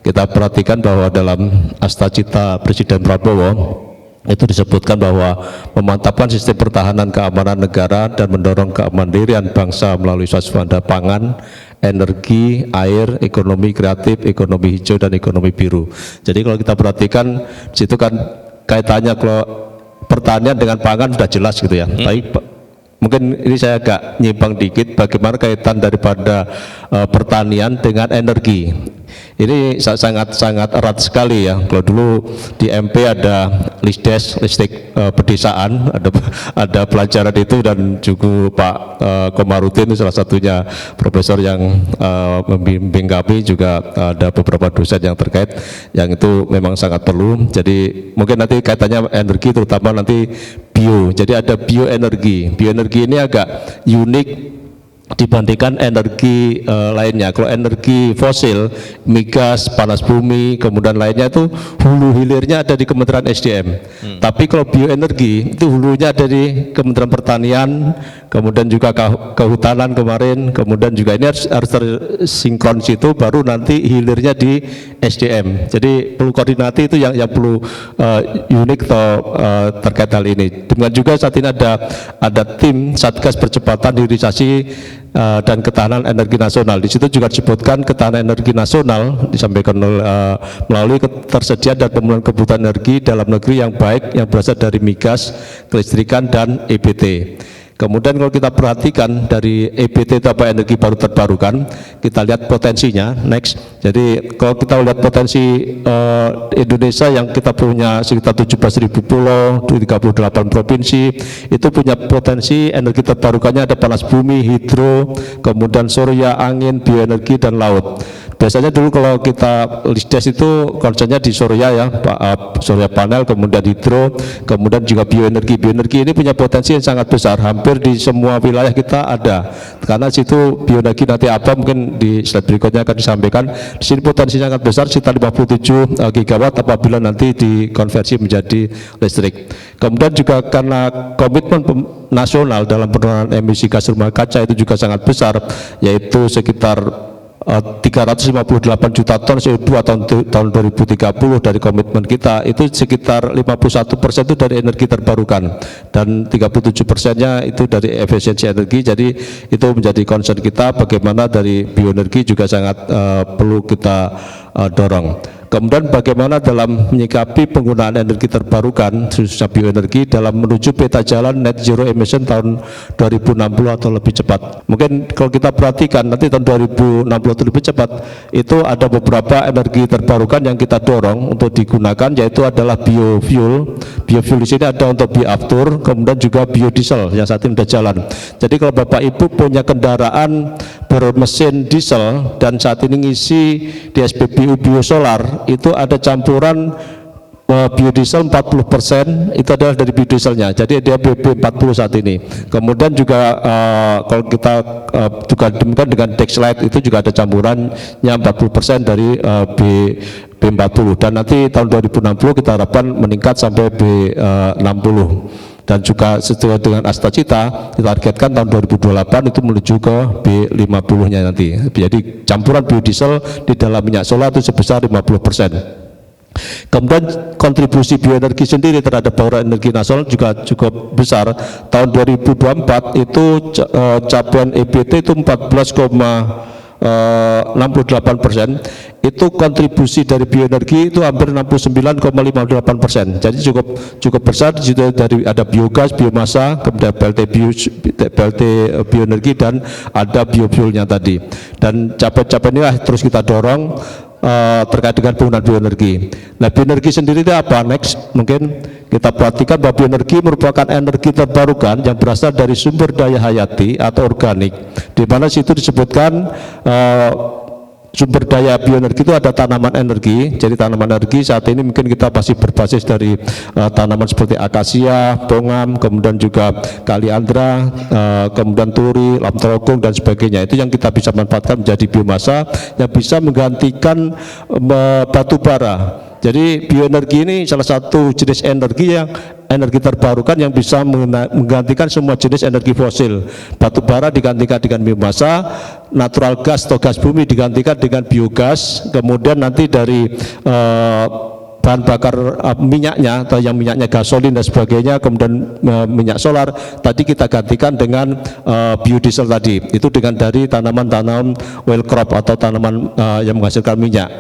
kita perhatikan bahwa dalam Astacita Presiden Prabowo itu disebutkan bahwa memantapkan sistem pertahanan keamanan negara dan mendorong kemandirian bangsa melalui swasembada pangan, energi, air, ekonomi kreatif, ekonomi hijau, dan ekonomi biru. Jadi kalau kita perhatikan di situ kan kaitannya kalau pertanian dengan pangan sudah jelas gitu ya. Tapi mungkin ini saya agak nyimpang dikit bagaimana kaitan daripada pertanian dengan energi. Ini sangat erat sekali ya. Kalau dulu di MP ada Lisdes, listrik pedesaan, ada pelajaran itu, dan juga Pak Komarudin salah satunya profesor yang membimbing kami, juga ada beberapa dosen yang terkait, yang itu memang sangat perlu. Jadi mungkin nanti kaitannya energi, terutama nanti bio. Jadi ada bioenergi. Bioenergi ini agak unik dibandingkan energi lainnya. Kalau energi fosil, migas, panas bumi, kemudian lainnya itu hulu hilirnya ada di Kementerian SDM. Tapi kalau bioenergi itu hulunya ada di Kementerian Pertanian, kemudian juga kehutanan kemarin, kemudian juga ini harus tersinkron situ, baru nanti hilirnya di SDM. Jadi perlu koordinasi, itu yang perlu unik atau terkait hal ini. Demikian juga saat ini ada tim Satgas Percepatan Hilirisasi dan Ketahanan Energi Nasional. Di situ juga disebutkan ketahanan energi nasional disampaikan melalui ketersediaan dan pemenuhan kebutuhan energi dalam negeri yang baik yang berasal dari migas, kelistrikan, dan EBT. Kemudian kalau kita perhatikan dari EBT itu apa, energi baru terbarukan, kita lihat potensinya. Next. Jadi kalau kita lihat potensi Indonesia yang kita punya sekitar 17.000 pulau, 38 provinsi, itu punya potensi energi terbarukannya ada panas bumi, hidro, kemudian surya, angin, bioenergi, dan laut. Biasanya dulu kalau kita Lisdes itu konsennya di surya ya, surya panel, kemudian hidro, kemudian juga bioenergi. Bioenergi ini punya potensi yang sangat besar, hampir di semua wilayah kita ada. Karena situ bioenergi nanti apa mungkin di slide berikutnya akan disampaikan. Di sini potensinya sangat besar, sekitar 57 gigawatt apabila nanti dikonversi menjadi listrik. Kemudian juga karena komitmen nasional dalam penurunan emisi gas rumah kaca itu juga sangat besar, yaitu sekitar 358 juta ton CO2 tahun 2030 dari komitmen kita, itu sekitar 51% itu dari energi terbarukan dan 37%-nya itu dari efisiensi energi. Jadi itu menjadi concern kita, bagaimana dari bioenergi juga sangat perlu kita dorong. Kemudian bagaimana dalam menyikapi penggunaan energi terbarukan khususnya bioenergi dalam menuju peta jalan net zero emission tahun 2060 atau lebih cepat. Mungkin kalau kita perhatikan nanti tahun 2060 atau lebih cepat, itu ada beberapa energi terbarukan yang kita dorong untuk digunakan, yaitu adalah biofuel. Biofuel di sini ada untuk bioaftur, kemudian juga biodiesel yang saat ini sudah jalan. Jadi kalau Bapak Ibu punya kendaraan bermesin diesel dan saat ini ngisi di SPBU biosolar, itu ada campuran biodiesel 40%, itu adalah dari biodieselnya. Jadi dia BB40 saat ini. Kemudian juga kalau kita juga demikian dengan Dexlite, itu juga ada campurannya 40% dari B40, dan nanti tahun 2060 kita harapkan meningkat sampai B60. Dan juga sesuai dengan Astacita kita targetkan tahun 2028 itu menuju ke B50-nya nanti. Jadi campuran biodiesel di dalam minyak solar itu sebesar 50%. Kemudian kontribusi bioenergi sendiri terhadap bauran energi nasional juga cukup besar. Tahun 2024 itu capaian EBT itu 68%, itu kontribusi dari bioenergi itu hampir 69,58%. Jadi cukup besar. Di situ dari ada biogas, biomasa, kemudian BLT bioenergi, dan ada biofuelnya tadi. Dan capaian inilah terus kita dorong terkait dengan penggunaan bioenergi. Nah, bioenergi sendiri itu apa? Next, mungkin kita perhatikan bahwa bioenergi merupakan energi terbarukan yang berasal dari sumber daya hayati atau organik, di mana situ disebutkan sumber daya bioenergi itu ada tanaman energi. Jadi tanaman energi saat ini mungkin kita masih berbasis dari tanaman seperti akasia, bongam, kemudian juga kaliandra, kemudian turi, lamtrogong, dan sebagainya. Itu yang kita bisa manfaatkan menjadi biomasa yang bisa menggantikan batu bara. Jadi bioenergi ini salah satu jenis energi terbarukan yang bisa menggantikan semua jenis energi fosil. Batu bara digantikan dengan biomasa, natural gas atau gas bumi digantikan dengan biogas, kemudian nanti dari bahan bakar minyaknya atau yang minyaknya gasolin dan sebagainya, kemudian minyak solar tadi kita gantikan dengan biodiesel tadi, itu dengan dari tanaman-tanaman oil crop atau tanaman yang menghasilkan minyak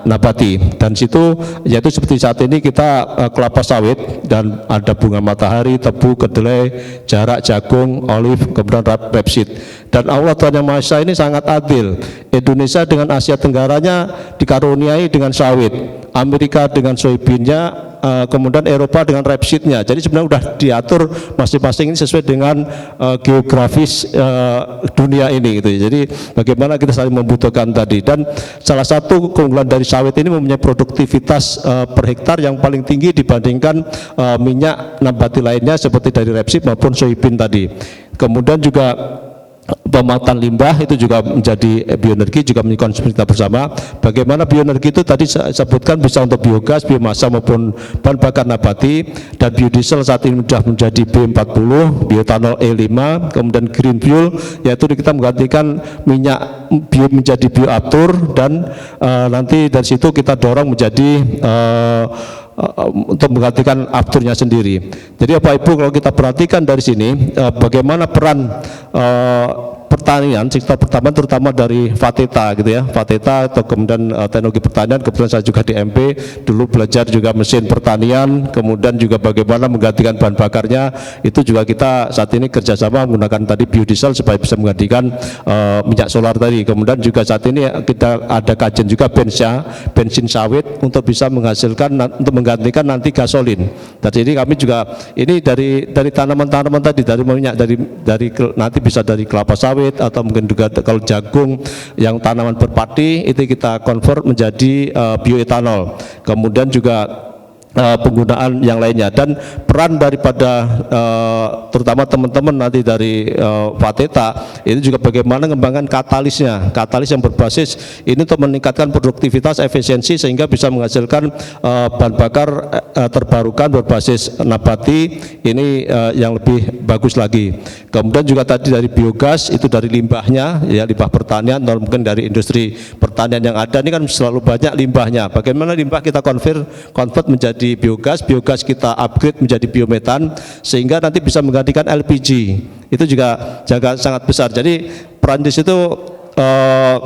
nabati. Dan situ yaitu seperti saat ini kita kelapa sawit dan ada bunga matahari, tebu, kedelai, jarak, jagung, olive, kemudian rapeseed. Dan Allah Tuhan Yang Maha Esa ini sangat adil. Indonesia dengan Asia Tenggaranya dikaruniai dengan sawit, Amerika dengan soybeannya, kemudian Eropa dengan rapeseednya. Jadi sebenarnya sudah diatur masing-masing ini sesuai dengan geografis dunia ini gitu. Jadi bagaimana kita saling membutuhkan tadi. Dan salah satu keunggulan dari sawit ini mempunyai produktivitas per hektar yang paling tinggi dibandingkan minyak nabati lainnya seperti dari rapeseed maupun soybean tadi. Kemudian juga pemanfaatan limbah itu juga menjadi bioenergi, juga menjadi konsumsi kita bersama. Bagaimana bioenergi itu tadi saya sebutkan bisa untuk biogas, biomasa maupun bahan bakar nabati. Dan biodiesel saat ini sudah menjadi B40, bioetanol E5, kemudian green fuel, yaitu kita menggantikan minyak bio menjadi bioaftur, dan nanti dari situ kita dorong menjadi untuk menggantikan afturnya sendiri. Jadi Bapak Ibu, kalau kita perhatikan dari sini bagaimana peran pertanian sektor pertanian terutama dari Fateta gitu ya, Fateta atau kemudian teknologi pertanian. Kebetulan saya juga di MP dulu belajar juga mesin pertanian, kemudian juga bagaimana menggantikan bahan bakarnya, itu juga kita saat ini kerjasama menggunakan tadi biodiesel supaya bisa menggantikan minyak solar tadi. Kemudian juga saat ini kita ada kajian juga bensin sawit untuk bisa menghasilkan untuk menggantikan nanti gasolin. Jadi kami juga ini dari tanaman-tanaman tadi, dari minyak dari nanti bisa dari kelapa sawit atau mungkin juga kalau jagung yang tanaman berpadi itu kita convert menjadi bioetanol. Kemudian juga penggunaan yang lainnya, dan peran daripada terutama teman-teman nanti dari Fateta ini juga bagaimana mengembangkan katalis yang berbasis ini untuk meningkatkan produktivitas, efisiensi, sehingga bisa menghasilkan bahan bakar terbarukan berbasis nabati ini yang lebih bagus lagi. Kemudian juga tadi dari biogas itu dari limbahnya ya, limbah pertanian atau mungkin dari industri pertanian yang ada ini kan selalu banyak limbahnya. Bagaimana limbah kita convert menjadi biogas kita upgrade menjadi biometan sehingga nanti bisa menggantikan LPG. Itu juga sangat besar. Jadi peran di situ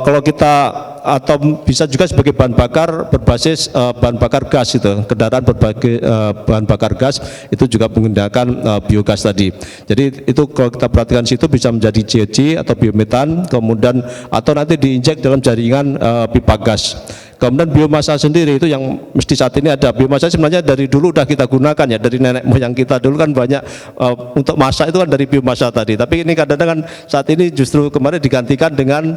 kalau kita atau bisa juga sebagai bahan bakar berbasis bahan bakar gas itu, kendaraan berbagai bahan bakar gas itu juga menggunakan biogas tadi. Jadi itu kalau kita perhatikan situ bisa menjadi CNG atau biometan, kemudian atau nanti diinjek dalam jaringan pipa gas. Kemudian biomasa sendiri itu yang mesti saat ini ada. Biomasa sebenarnya dari dulu udah kita gunakan ya, dari nenek moyang kita dulu kan banyak untuk masak itu kan dari biomasa tadi. Tapi ini kadang-kadang saat ini justru kemarin digantikan dengan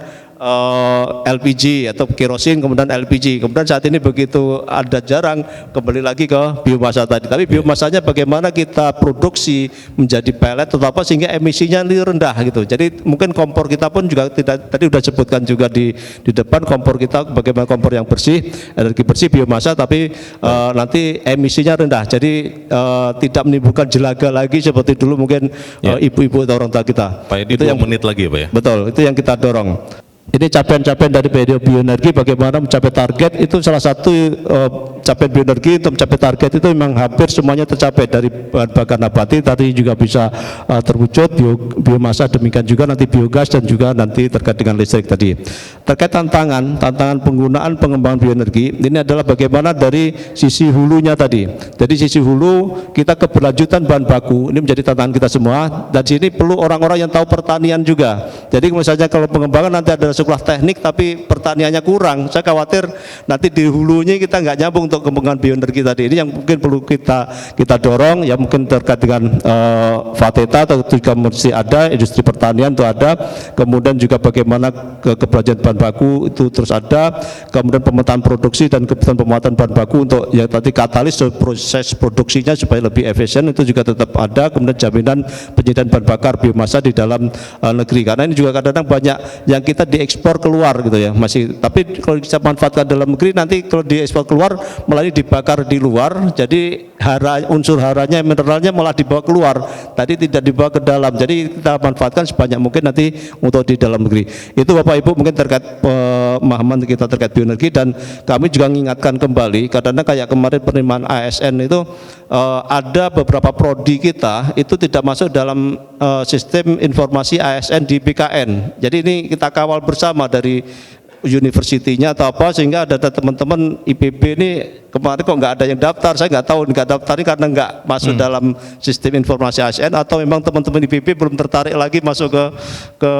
LPG atau kerosin, kemudian LPG. Kemudian saat ini begitu ada jarang kembali lagi ke biomasa tadi. Tapi biomasanya bagaimana kita produksi menjadi pellet atau apa sehingga emisinya rendah gitu. Jadi mungkin kompor kita pun juga tidak, tadi sudah sebutkan juga di depan, kompor kita bagaimana kompor yang bersih, energi bersih biomasa, tapi nanti emisinya rendah. Jadi tidak menimbulkan jelaga lagi seperti dulu mungkin ibu-ibu atau orang tua kita. Pak Edi, itu yang menit lagi ya Pak ya. Betul, itu yang kita dorong. Ini capaian-capaian dari bioenergi, bagaimana mencapai target, itu salah satu capaian bioenergi untuk mencapai target itu memang hampir semuanya tercapai. Dari bahan bakar nabati tadi juga bisa terwujud, biomasa demikian juga nanti biogas, dan juga nanti terkait dengan listrik tadi. Terkait tantangan pengunaan pengembangan bioenergi ini adalah bagaimana dari sisi hulunya tadi. Dari sisi hulu kita keberlanjutan bahan baku ini menjadi tantangan kita semua, dan sini perlu orang-orang yang tahu pertanian juga. Jadi misalnya kalau pengembangan nanti ada sekolah teknik tapi pertaniannya kurang, saya khawatir nanti di hulunya kita nggak nyambung untuk pengembangan bioenergi tadi. Ini yang mungkin perlu kita dorong ya, mungkin terkait dengan Fateta atau juga mesti ada industri pertanian itu ada, kemudian juga bagaimana keberlanjutan bahan baku itu terus ada, kemudian pemetaan produksi dan kebutuhan pemetaan bahan baku untuk ya tadi katalis proses produksinya supaya lebih efisien itu juga tetap ada, kemudian jaminan penyediaan bahan bakar biomasa di dalam negeri, karena ini juga kadang-kadang banyak yang kita diekspor keluar gitu ya, koordinasi. Tapi kalau bisa manfaatkan dalam negeri, nanti kalau diekspor keluar malah dibakar di luar, jadi unsur haranya, mineralnya malah dibawa keluar, tadi tidak dibawa ke dalam. Jadi kita manfaatkan sebanyak mungkin nanti untuk di dalam negeri. Itu Bapak Ibu mungkin terkait pemahaman kita terkait bioenergi. Dan kami juga mengingatkan kembali, karena kayak kemarin penerimaan ASN itu ada beberapa prodi kita itu tidak masuk dalam sistem informasi ASN di BKN. Jadi ini kita kawal bersama dari universitinya atau apa, sehingga ada teman-teman IPB ini kemarin kok nggak ada yang daftar. Saya nggak tahu nggak daftar ini karena nggak masuk dalam sistem informasi ASN, atau memang teman-teman IPB belum tertarik lagi masuk ke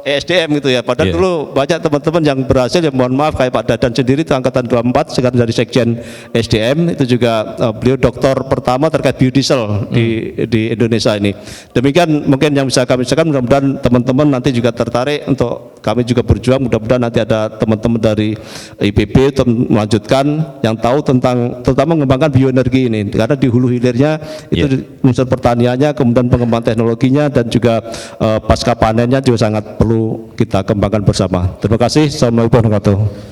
ESDM gitu ya. Padahal dulu banyak teman-teman yang berhasil, ya mohon maaf kayak Pak Dadan sendiri itu angkatan 24 sekarang dari Sekjen SDM, itu juga beliau doktor pertama terkait biodiesel di Indonesia ini. Demikian mungkin yang bisa kami sampaikan, mudah-mudahan teman-teman nanti juga tertarik untuk kami juga berjuang, mudah-mudahan nanti ada teman-teman dari IPB untuk melanjutkan yang tahu tentang terutama mengembangkan bioenergi ini, karena di hulu hilirnya itu unsur pertaniannya, kemudian pengembangan teknologinya, dan juga pasca panennya juga sangat perlu kita kembangkan bersama. Terima kasih. Assalamualaikum warahmatullahi wabarakatuh.